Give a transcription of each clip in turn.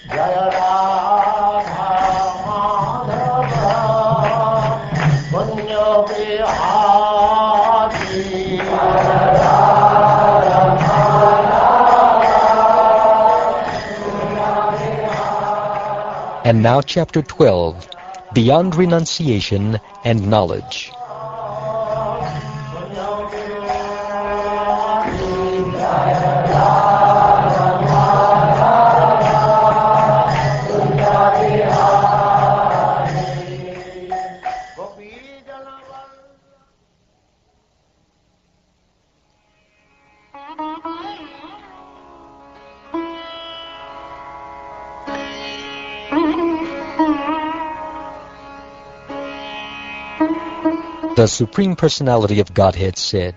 Jaya Radha Madhava Punyo Bihari Jaya Radha Madhava. And now chapter 12, Beyond Renunciation and Knowledge. The Supreme Personality of Godhead said,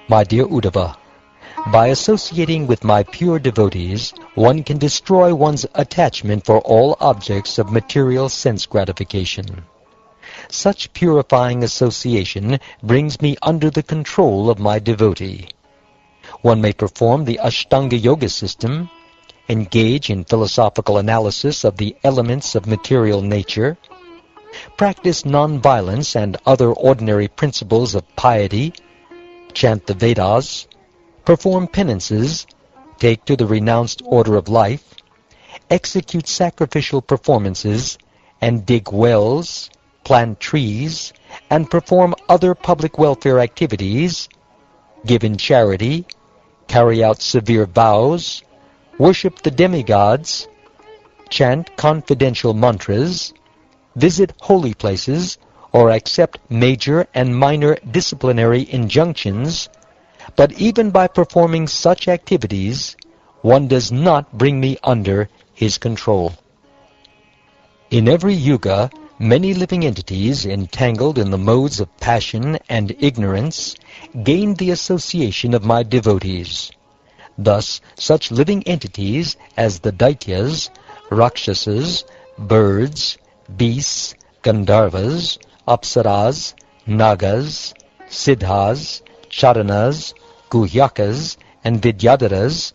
My dear Uddhava, by associating with my pure devotees, one can destroy one's attachment for all objects of material sense gratification. Such purifying association brings me under the control of my devotee. One may perform the Ashtanga Yoga system, engage in philosophical analysis of the elements of material nature, practice non-violence and other ordinary principles of piety, chant the Vedas, perform penances, take to the renounced order of life, execute sacrificial performances, and dig wells, plant trees, and perform other public welfare activities, give in charity, carry out severe vows, worship the demigods, chant confidential mantras, visit holy places, or accept major and minor disciplinary injunctions, but even by performing such activities, one does not bring me under his control. In every yuga, many living entities entangled in the modes of passion and ignorance gained the association of my devotees. Thus, such living entities as the Daityas, Rakshasas, birds, beasts, Gandharvas, Apsaras, Nagas, Siddhas, Charanas, Guhyakas, and Vidyadharas,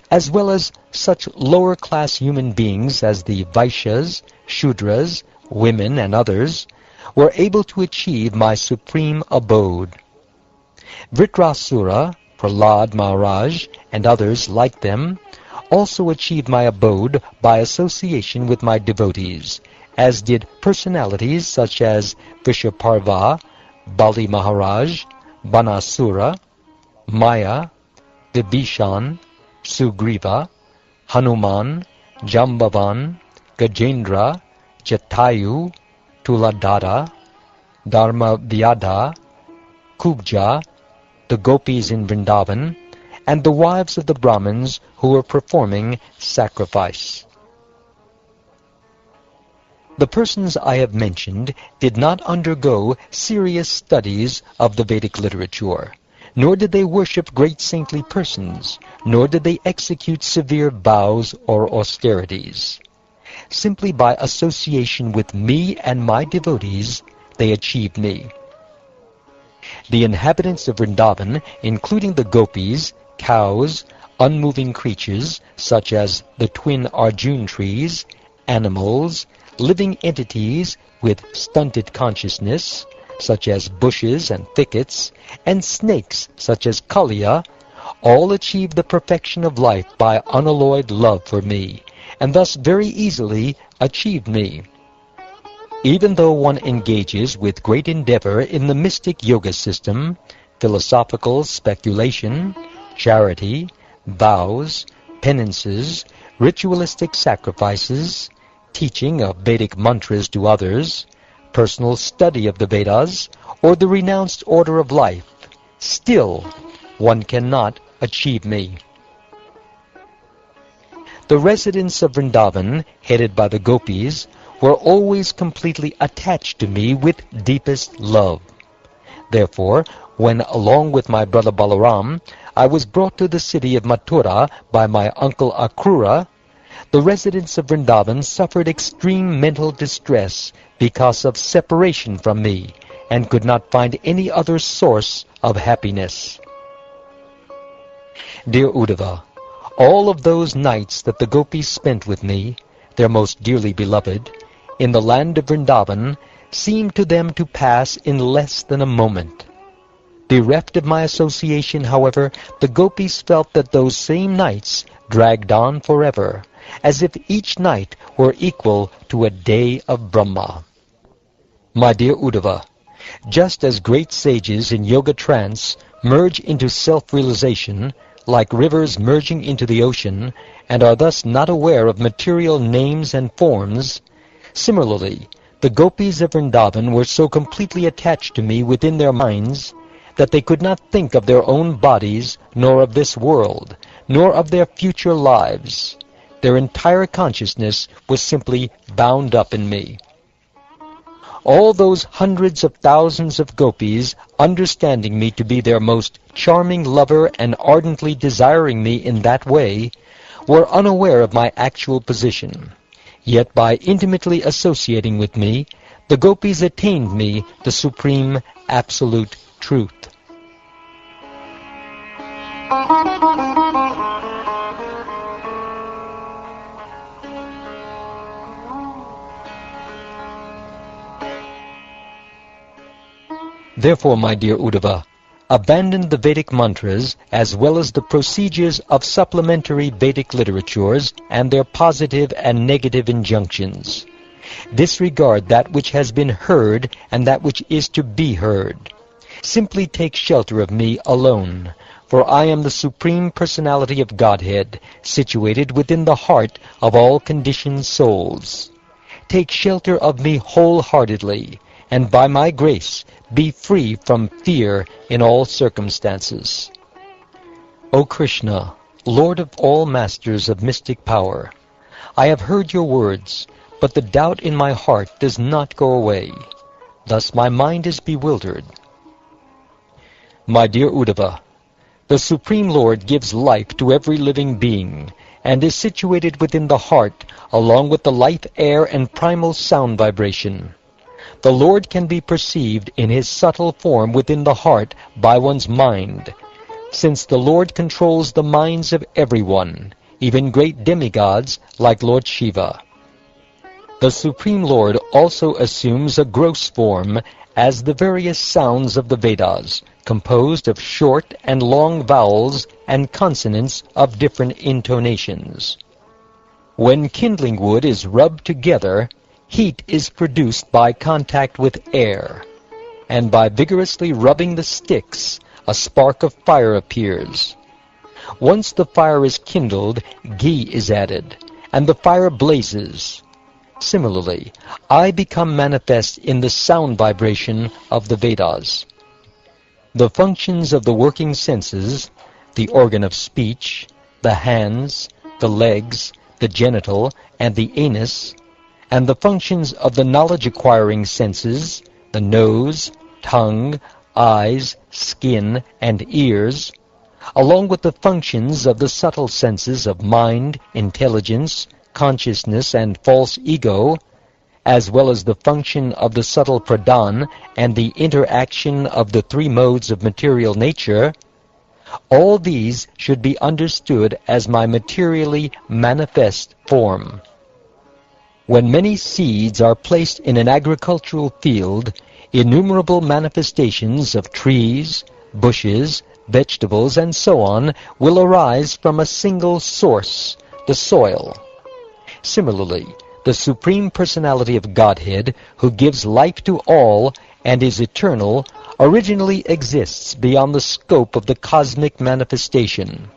as well as such lower-class human beings as the Vaishyas, Shudras, women, and others, were able to achieve my supreme abode. Vritrasura, Prahlad Maharaj, and others like them, also achieved my abode by association with my devotees, as did personalities such as Vishaparva, Bali Maharaj, Banasura, Maya, Vibhishan, Sugriva, Hanuman, Jambavan, Gajendra, Jatayu, Tuladada, Dharmavyadha, Kubja, the gopis in Vrindavan, and the wives of the Brahmins who were performing sacrifice. The persons I have mentioned did not undergo serious studies of the Vedic literature, nor did they worship great saintly persons, nor did they execute severe vows or austerities. Simply by association with me and my devotees, they achieved me. The inhabitants of Vrindavan, including the gopis, cows, unmoving creatures such as the twin Arjun trees, animals, living entities with stunted consciousness, such as bushes and thickets, and snakes such as Kaliya, all achieve the perfection of life by unalloyed love for me, and thus very easily achieved me. Even though one engages with great endeavor in the mystic yoga system, philosophical speculation, charity, vows, penances, ritualistic sacrifices, teaching of Vedic mantras to others, personal study of the Vedas, or the renounced order of life, still one cannot achieve me. The residents of Vrindavan, headed by the gopis, were always completely attached to me with deepest love. Therefore, when, along with my brother Balaram, I was brought to the city of Mathura by my uncle Akrura, the residents of Vrindavan suffered extreme mental distress because of separation from me, and could not find any other source of happiness. Dear Uddhava, All of those nights that the gopis spent with me, their most dearly beloved, in the land of Vrindavan, seemed to them to pass in less than a moment. Bereft of my association, however, the gopis felt that those same nights dragged on forever, as if each night were equal to a day of Brahma. My dear Uddhava, just as great sages in yoga trance merge into self-realization, like rivers merging into the ocean, and are thus not aware of material names and forms, similarly, the gopis of Vrindavan were so completely attached to me within their minds that they could not think of their own bodies, nor of this world, nor of their future lives. Their entire consciousness was simply bound up in me. All those hundreds of thousands of gopis, understanding me to be their most charming lover and ardently desiring me in that way, were unaware of my actual position. Yet by intimately associating with me, the gopis attained me the supreme absolute truth. Therefore, my dear Uddhava, abandon the Vedic mantras as well as the procedures of supplementary Vedic literatures and their positive and negative injunctions. Disregard that which has been heard and that which is to be heard. Simply take shelter of me alone, for I am the Supreme Personality of Godhead, situated within the heart of all conditioned souls. Take shelter of me wholeheartedly, and by my grace be free from fear in all circumstances. O Krishna, Lord of all masters of mystic power, I have heard your words, but the doubt in my heart does not go away. Thus my mind is bewildered. My dear Uddhava, the Supreme Lord gives life to every living being, and is situated within the heart, along with the life air and primal sound vibration. The Lord can be perceived in his subtle form within the heart by one's mind, since the Lord controls the minds of everyone, even great demigods like Lord Shiva. The Supreme Lord also assumes a gross form as the various sounds of the Vedas, composed of short and long vowels and consonants of different intonations. When kindling wood is rubbed together, heat is produced by contact with air, and by vigorously rubbing the sticks, a spark of fire appears. Once the fire is kindled, ghee is added, and the fire blazes. Similarly, I become manifest in the sound vibration of the Vedas. The functions of the working senses, the organ of speech, the hands, the legs, the genital, and the anus, and the functions of the knowledge-acquiring senses, the nose, tongue, eyes, skin, and ears, along with the functions of the subtle senses of mind, intelligence, consciousness, and false ego, as well as the function of the subtle pradhan and the interaction of the three modes of material nature, all these should be understood as my materially manifest form. When many seeds are placed in an agricultural field, innumerable manifestations of trees, bushes, vegetables, and so on will arise from a single source, the soil. Similarly, the Supreme Personality of Godhead, who gives life to all and is eternal, originally exists beyond the scope of the cosmic manifestation.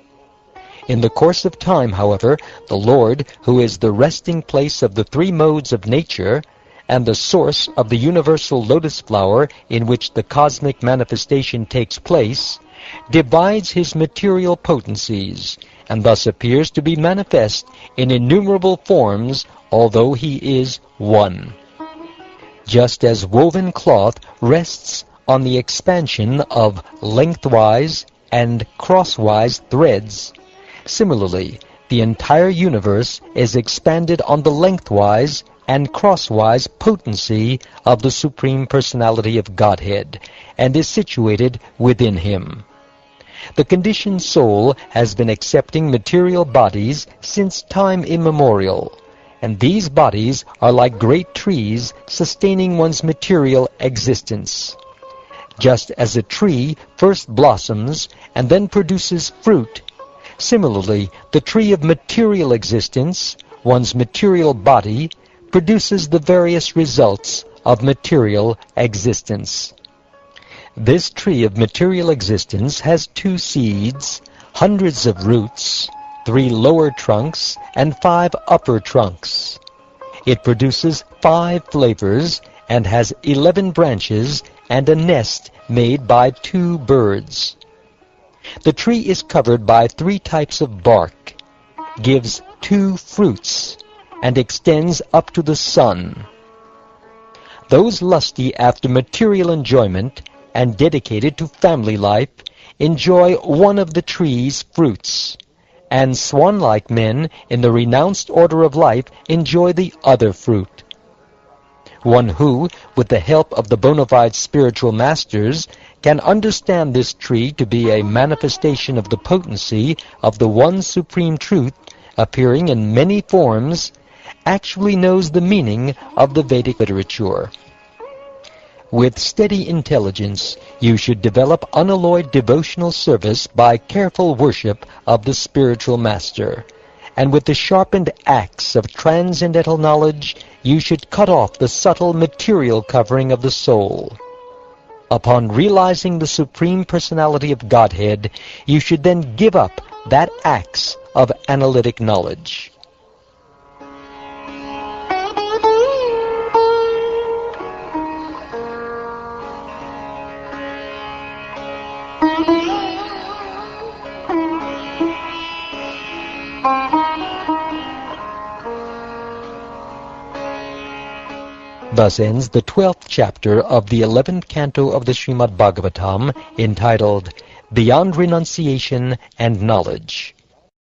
In the course of time, however, the Lord, who is the resting place of the three modes of nature, and the source of the universal lotus flower in which the cosmic manifestation takes place, divides his material potencies, and thus appears to be manifest in innumerable forms, although he is one. Just as woven cloth rests on the expansion of lengthwise and crosswise threads, similarly, the entire universe is expanded on the lengthwise and crosswise potency of the Supreme Personality of Godhead, and is situated within him. The conditioned soul has been accepting material bodies since time immemorial, and these bodies are like great trees sustaining one's material existence. Just as a tree first blossoms and then produces fruit, similarly, the tree of material existence, one's material body, produces the various results of material existence. This tree of material existence has 2 seeds, hundreds of roots, 3 lower trunks, and 5 upper trunks. It produces 5 flavors and has 11 branches and a nest made by 2 birds. The tree is covered by 3 types of bark, gives 2 fruits, and extends up to the sun. Those lusty after material enjoyment and dedicated to family life enjoy one of the tree's fruits, and swan-like men in the renounced order of life enjoy the other fruit. One who, with the help of the bona fide spiritual masters, can understand this tree to be a manifestation of the potency of the one supreme truth appearing in many forms, actually knows the meaning of the Vedic literature. With steady intelligence, you should develop unalloyed devotional service by careful worship of the spiritual master. And with the sharpened axe of transcendental knowledge, you should cut off the subtle material covering of the soul. Upon realizing the Supreme Personality of Godhead, you should then give up that axe of analytic knowledge. Thus ends the 12th chapter of the 11th canto of the Srimad Bhagavatam, entitled Beyond Renunciation and Knowledge.